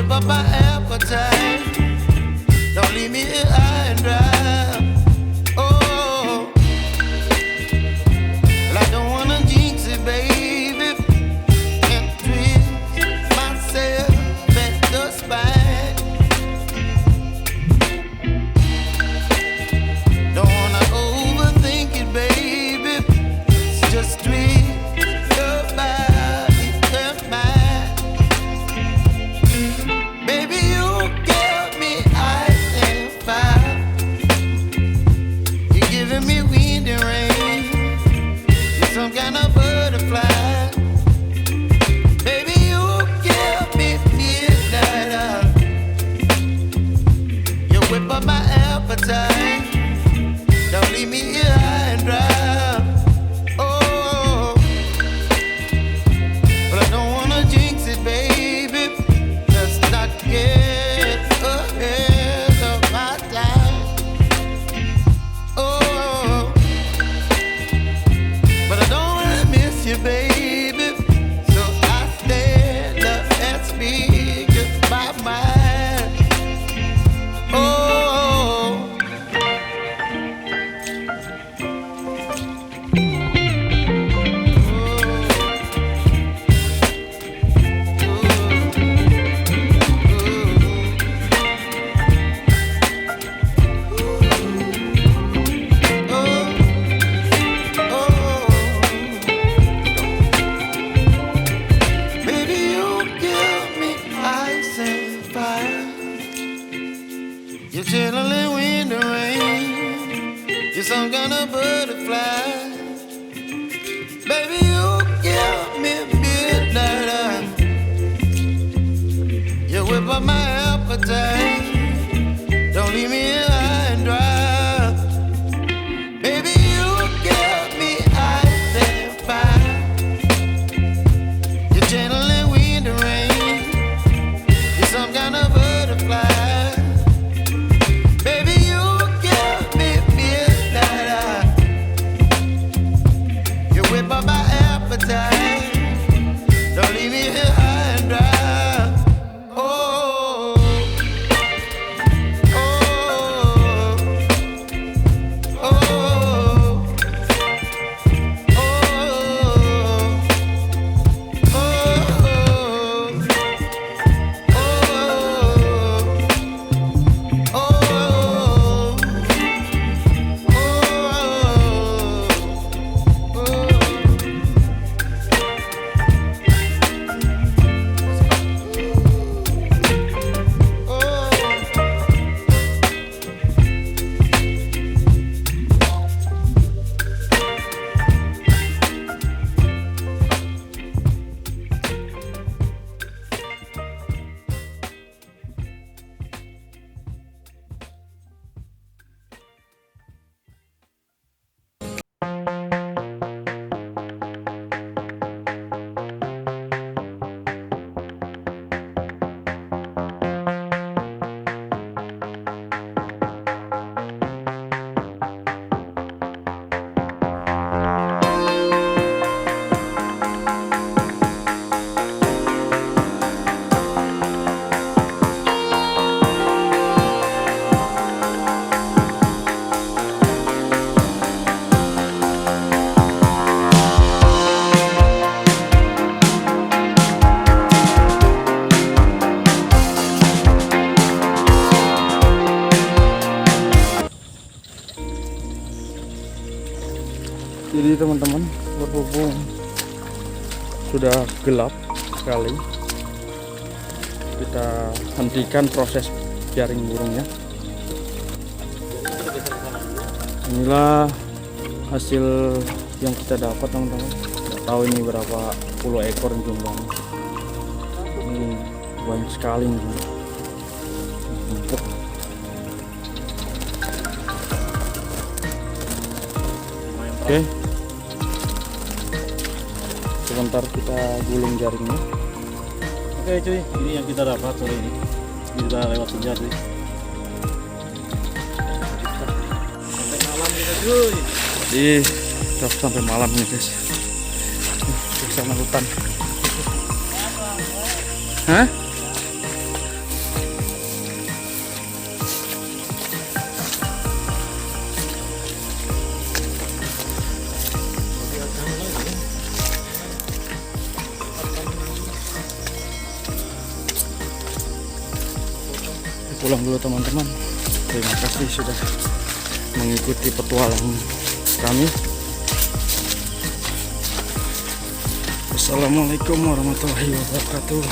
whip up my appetite. Don't leave me here high and dry. Oh, well, I don't wanna jinx it, baby, and twist myself at the spine. Don't wanna overthink it, baby. It's just twist your body and mine. Baby, you give me ice and fire. You're giving me wind and rain. You're some kind of butterfly. Baby, you give me midnight. You whip up my appetite. Don't leave me here high and dry. Oh, but I don't wanna jinx it, baby. Let's not get ahead of my time. Oh, but I don't wanna miss you, baby. So I stand up and speak just my mind. Oh. Baby, you give me ice and fire. You're channeling wind and rain. You're some kind of butterfly. Baby, you give me midnight. You whip up my appetite. Don't leave me here high and dry. Baby, you give me ice and fire. You're channeling wind and rain. You're some kind of butterfly. Baby, you give me midnight. You whip up my appetite. Don't leave me here high and dry. Oh, oh, oh, oh, Jadi teman-teman, berhubung sudah gelap sekali, kita hentikan proses jaring burungnya. Inilah hasil yang kita dapat teman-teman. Nggak tahu ini berapa puluh ekor jumlahnya. Ini banyak sekali nih. Empuk. Oke. Sebentar kita gulung jaringnya. Oke cuy, ini yang kita dapat sore ini. Ini udah lewat senja cuy. Sampai malam kita cuy. Sampai malam nih guys. Bersama hutan. Hah? pulang dulu teman-teman. Terima kasih sudah mengikuti petualang kami. Assalamualaikum warahmatullahi wabarakatuh.